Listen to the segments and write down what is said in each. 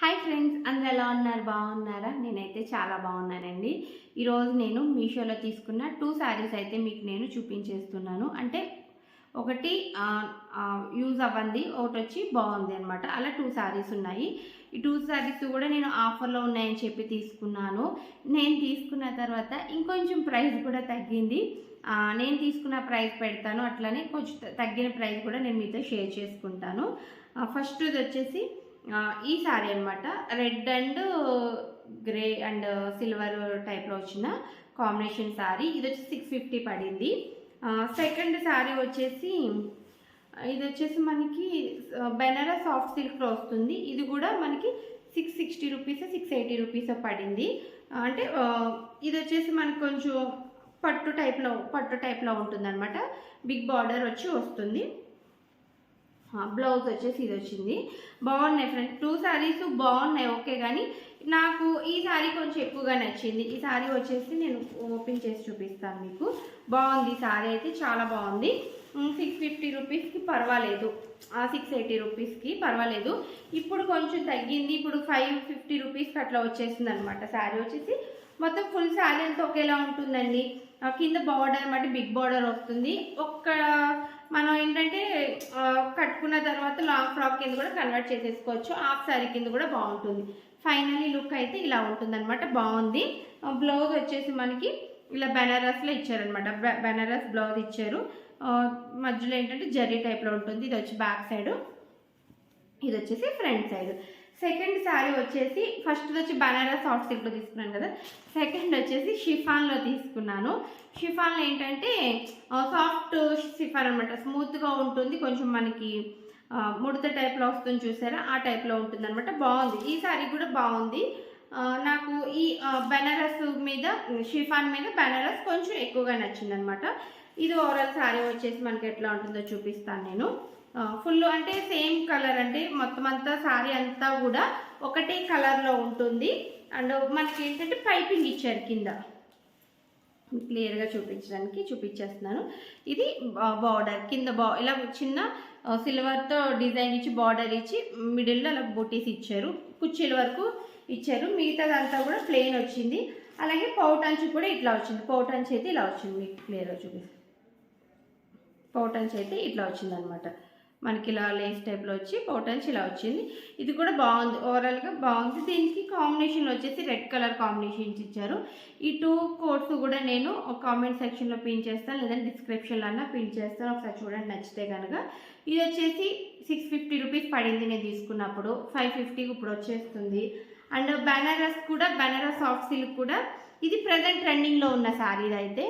Hi friends, అందరూ ఎలా ఉన్నారు? బాగున్నారా? నేనైతే చాలా బాగున్నానండి. ఈరోజు నేను మీషోలో తీసుకున్న 2 శారీస్ అయితే మీకు నేను చూపించేస్తున్నాను. అంటే ఒకటి యూజ్ అవ్వంది, ఒకటి వచ్చి బాగుంది అనమాట. అలా 2 శారీస్ ఉన్నాయి. ఈ 2 శారీస్ కూడా నేను ఆఫర్లో ఉన్నాయని చెప్పి తీసుకున్నాను. నేను తీసుకున్న తర్వాత ఇంకొంచెం ప్రైస్ కూడా తగ్గింది. నేను తీసుకున్న ప్రైస్ పెడతాను, అట్లనే కొంచెం తగ్గిన ప్రైస్ కూడా నేను మీతో షేర్ చేసుకుంటాను. ఫస్ట్ ఇది వచ్చేసి ఈ శారీ అనమాట. Red and grey and silver టైప్లో వచ్చిన కాంబినేషన్ శారీ. ఇది వచ్చి 650 పడింది. సెకండ్ శారీ వచ్చేసి ఇది వచ్చేసి మనకి బెనారస్ సాఫ్ట్ సిల్క్లో వస్తుంది. ఇది కూడా మనకి 660 రూపీస్ 680 రూపీస్ పడింది. అంటే ఇది వచ్చేసి మనకు కొంచెం పట్టు టైప్లో ఉంటుంది అనమాట. బిగ్ బార్డర్ వచ్చి వస్తుంది. బ్లౌజ్ వచ్చేసి ఇది వచ్చింది. బాగున్నాయి ఫ్రెండ్స్, 2 శారీస్ బాగున్నాయి ఓకే. కానీ నాకు ఈ శారీ కొంచెం ఎక్కువగా నచ్చింది. ఈ శారీ వచ్చేసి నేను ఓపెన్ చేసి చూపిస్తాను మీకు. బాగుంది శారీ అయితే, చాలా బాగుంది. 650 రూపీస్కి పర్వాలేదు, 680 రూపీస్కి పర్వాలేదు. ఇప్పుడు కొంచెం తగ్గింది, ఇప్పుడు 550 రూపీస్కి అట్లా వచ్చేసింది అనమాట. శారీ వచ్చేసి మొత్తం ఫుల్ శారీ అంతా ఒకేలా ఉంటుందండి. కింద బార్డర్ అన్నమాట, బిగ్ బార్డర్ వస్తుంది. మనం ఏంటంటే కట్టుకున్న తర్వాత లాంగ్ ఫ్రాక్ కింద కూడా కన్వర్ట్ చేసేసుకోవచ్చు. హాఫ్ శారీ కింద కూడా బాగుంటుంది. ఫైనలీ లుక్ అయితే ఇలా ఉంటుందన్నమాట. బాగుంది. బ్లౌజ్ వచ్చేసి మనకి ఇలా బెనారస్లో ఇచ్చారనమాట. బెనారస్ బ్లౌజ్ ఇచ్చారు. మధ్యలో ఏంటంటే జరీ టైప్లో ఉంటుంది. ఇది వచ్చి బ్యాక్ సైడ్, ఇది వచ్చేసి ఫ్రంట్ సైడ్. సెకండ్ శారీ వచ్చేసి ఫస్ట్ వచ్చి బనారస్ సాఫ్ట్ సిల్క్లో తీసుకున్నాను కదా, సెకండ్ వచ్చేసి షిఫాన్లో తీసుకున్నాను. షిఫాన్లో ఏంటంటే సాఫ్ట్ షిఫాన్ అనమాట. స్మూత్గా ఉంటుంది, కొంచెం మనకి ముడత టైప్లో వస్తుంది చూసారా, ఆ టైప్లో ఉంటుంది అనమాట. బాగుంది. ఈ శారీ కూడా బాగుంది. నాకు ఈ బెనారస్ మీద, షిఫాన్ మీద బెనారస్ కొంచెం ఎక్కువగా నచ్చింది అనమాట. ఇది ఓవరాల్ శారీ వచ్చేసి మనకి ఎట్లా ఉంటుందో చూపిస్తాను నేను. ఫుల్ అంటే సేమ్ కలర్, అంటే మొత్తం అంతా శారీ అంతా కూడా ఒకటే కలర్లో ఉంటుంది. అండ్ మనకి ఏంటంటే పైపింగ్ ఇచ్చారు కింద, క్లియర్గా చూపించేస్తున్నాను. ఇది బార్డర్ కింద ఇలా చిన్న సిల్వర్తో డిజైన్ ఇచ్చి బార్డర్ ఇచ్చి మిడిల్లో అలా బొటీస్ ఇచ్చారు, కుర్చీల వరకు ఇచ్చారు. మిగతాదంతా కూడా ప్లెయిన్ వచ్చింది. అలాగే పౌటంచు కూడా ఇట్లా వచ్చింది. పౌటంచు అయితే ఇలా వచ్చింది, మీకు క్లియర్గా చూపిస్తాను. పౌటంచు అయితే ఇట్లా వచ్చింది అనమాట. మనకి ఇలా లేస్ టైప్లో వచ్చి పౌటంచ్ ఇలా వచ్చింది. ఇది కూడా బాగుంది, ఓవరాల్గా బాగుంది. దీనికి కాంబినేషన్లో వచ్చేసి రెడ్ కలర్ కాంబినేషన్స్ ఇచ్చారు. ఈ 2 కోడ్స్ కూడా నేను కామెంట్ సెక్షన్లో పిన్ చేస్తాను, లేదంటే డిస్క్రిప్షన్లో అన్నా పిన్ చేస్తాను. ఒకసారి చూడండి నచ్చితే కనుక. ఇది వచ్చేసి 650 రూపీస్ పడింది నేను తీసుకున్నప్పుడు. 550 ఇప్పుడు వచ్చేస్తుంది. అండ్ బెనారస్ కూడా, బెనారస్ సాఫ్ట్ సిల్క్ కూడా ఇది ప్రజెంట్ ట్రెండింగ్లో ఉన్న శారీ అయితే.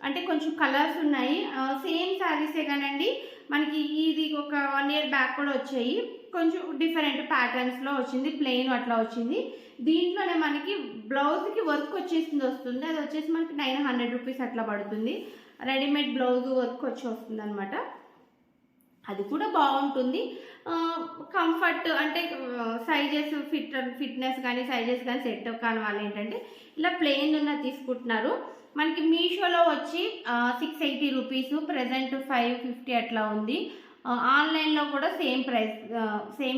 అంటే కొంచెం కలర్స్ ఉన్నాయి, సేమ్ శారీసే కానండి. మనకి ఇది ఒక 1 year బ్యాక్ కూడా వచ్చాయి. కొంచెం డిఫరెంట్ ప్యాటర్న్స్లో వచ్చింది, ప్లెయిన్ అట్లా వచ్చింది. దీంట్లోనే మనకి బ్లౌజ్కి వర్క్ వస్తుంది. అది వచ్చేసి మనకి 900 రూపీస్ అట్లా పడుతుంది. రెడీమేడ్ బ్లౌజ్ వర్క్ వస్తుంది అనమాట. అది కూడా బాగుంటుంది. కంఫర్ట్ అంటే సైజెస్ ఫిట్నెస్ కానీ సైజెస్ కానీ సెట్ కాని వాళ్ళు ఏంటంటే ఇలా ప్లెయిన్ ఉన్న తీసుకుంటున్నారు. మనకి మీషోలో వచ్చి 680 రూపీస్, ప్రజెంట్ 550 అట్లా ఉంది. ఆన్లైన్లో కూడా సేమ్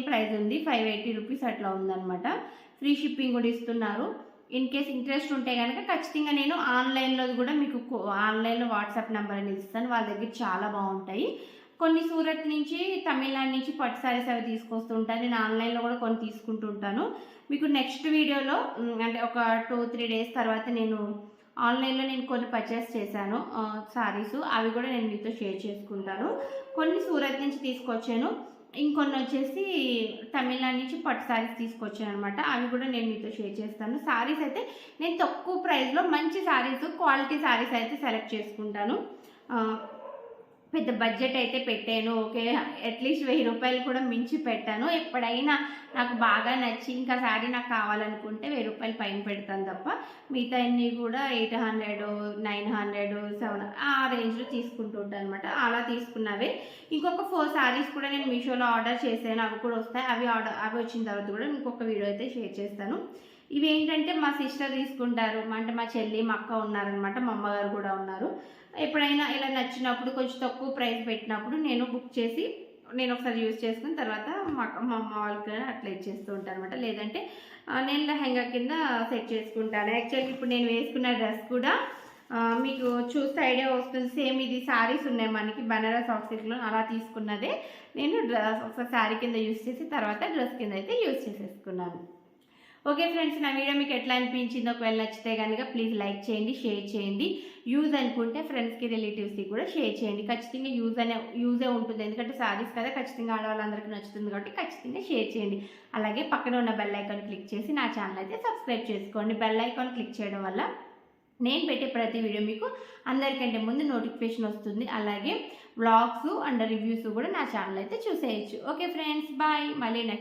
ప్రైస్ ఉంది, 580 రూపీస్ అట్లా ఉందన్నమాట. ఫ్రీ షిప్పింగ్ కూడా ఇస్తున్నారు. ఇన్ కేస్ ఇంట్రెస్ట్ ఉంటే కనుక ఖచ్చితంగా నేను ఆన్లైన్లో కూడా మీకు ఆన్లైన్లో వాట్సాప్ నెంబర్ అనేది ఇస్తాను. వాళ్ళ దగ్గర చాలా బాగుంటాయి. కొన్ని సూరత్ నుంచి, తమిళనాడు నుంచి పట్టు శారీస్ అవి తీసుకొస్తూ ఉంటాను. నేను ఆన్లైన్లో కూడా కొన్ని తీసుకుంటూ ఉంటాను. మీకు నెక్స్ట్ వీడియోలో అంటే ఒక 2-3 డేస్ తర్వాత నేను ఆన్లైన్లో కొన్ని పర్చేస్ చేశాను శారీస్, అవి కూడా నేను మీతో షేర్ చేసుకుంటాను. కొన్ని సూరత్ నుంచి తీసుకొచ్చాను, ఇంకొన్ని వచ్చేసి తమిళనాడు నుంచి పట్టు శారీస్ తీసుకొచ్చాను అనమాట. అవి కూడా నేను మీతో షేర్ చేస్తాను. శారీస్ అయితే నేను తక్కువ ప్రైస్లో మంచి శారీస్, క్వాలిటీ శారీస్ అయితే సెలెక్ట్ చేసుకుంటాను. పెద్ద బడ్జెట్ అయితే పెట్టాను, ఓకే. అట్లీస్ట్ 1000 రూపాయలు కూడా మించి పెట్టాను. ఎప్పుడైనా నాకు బాగా నచ్చి ఇంకా శారీ నాకు కావాలనుకుంటే 1000 రూపాయలు పైన పెడతాను తప్ప మిగతా అన్నీ కూడా 800, 900, 700 ఆ రేంజ్లో తీసుకుంటూ ఉంటాను అనమాట. అలా తీసుకున్నవే. ఇంకొక 4 శారీస్ కూడా నేను మీషోలో ఆర్డర్ చేశాను, అవి కూడా వస్తాయి. అవి వచ్చిన తర్వాత కూడా ఇంకొక వీడియో అయితే షేర్ చేస్తాను. ఇవి ఏంటంటే మా సిస్టర్ తీసుకుంటారు, అంటే మా చెల్లి, మా అక్క ఉన్నారనమాట, మా అమ్మగారు కూడా ఉన్నారు. ఎప్పుడైనా ఇలా నచ్చినప్పుడు కొంచెం తక్కువ ప్రైస్ పెట్టినప్పుడు నేను బుక్ చేసి నేను ఒకసారి యూజ్ చేసుకుని తర్వాత మా అమ్మ వాళ్ళకి అట్లా ఇచ్చేస్తూ ఉంటాను అనమాట. లేదంటే నేను లెహంగా కింద సెట్ చేసుకుంటాను. యాక్చువల్గా ఇప్పుడు నేను వేసుకున్న డ్రెస్ కూడా మీకు చూస్తే ఐడియా వస్తుంది. సేమ్ ఇది శారీస్ ఉన్నాయి మనకి బనారస్ ఆక్సిక్లో అలా తీసుకున్నదే. నేను ఒకసారి శారీ కింద యూజ్ చేసి తర్వాత డ్రెస్ కింద అయితే యూజ్ చేసేసుకున్నాను. ఓకే ఫ్రెండ్స్, నా వీడియో మీకు ఎట్లా అనిపించిందో ఒకవేళ నచ్చితే కనుక ప్లీజ్ లైక్ చేయండి, షేర్ చేయండి. యూజ్ అనుకుంటే ఫ్రెండ్స్కి రిలేటివ్స్కి కూడా షేర్ చేయండి. ఖచ్చితంగా యూజే ఉంటుంది. ఎందుకంటే శారీస్ కదా, ఖచ్చితంగా ఆడవాళ్ళందరికీ నచ్చుతుంది కాబట్టి ఖచ్చితంగా షేర్ చేయండి. అలాగే పక్కన ఉన్న బెల్ ఐకాన్ క్లిక్ చేసి నా ఛానల్ అయితే సబ్స్క్రైబ్ చేసుకోండి. బెల్ ఐకాన్ క్లిక్ చేయడం వల్ల నేను పెట్టే ప్రతి వీడియో మీకు అందరికంటే ముందు నోటిఫికేషన్ వస్తుంది. అలాగే వ్లాగ్స్ అండ్ రివ్యూస్ కూడా నా ఛానల్ అయితే చూసేయచ్చు. Okay friends, bye. మళ్ళీ నెక్స్ట్